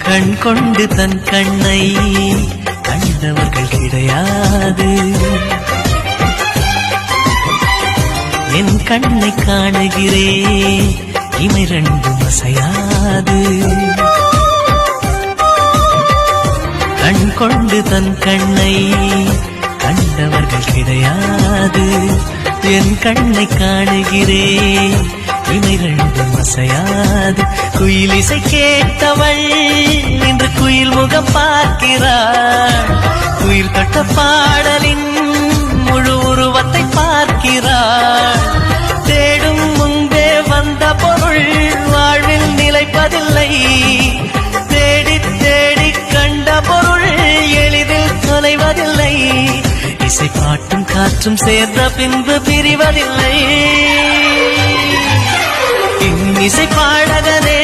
கண் கொண்டு தன் கண்ணை கண்டவர்கள் கிடையாது. என் கண்ணை காணுகிறேன் இமை ரெண்டும் அசையாது. கண் கொண்டு தன் கண்ணை கண்டவர்கள் கிடையாது. என் கண்ணை காணுகிறேன் இமை ரெண்டும் அசையாது. குயில் இசை கேட்டவள் இன்று குயில் முகம் பார்க்கிறாள். உயிர் தொட்ட பாடலின் முழு உருவத்தை பார்க்கிறாள். தேடும் முன்பே வந்த பொருள் வாழ்வில் நிலைப்பதில்லை. தேடி தேடி கண்ட பொருள் எளிதில் தொலைவதில்லை. இசை பாட்டும் காற்றும் சேர்ந்த பின்பு பிரிவதில்லை. இசை பாடகனே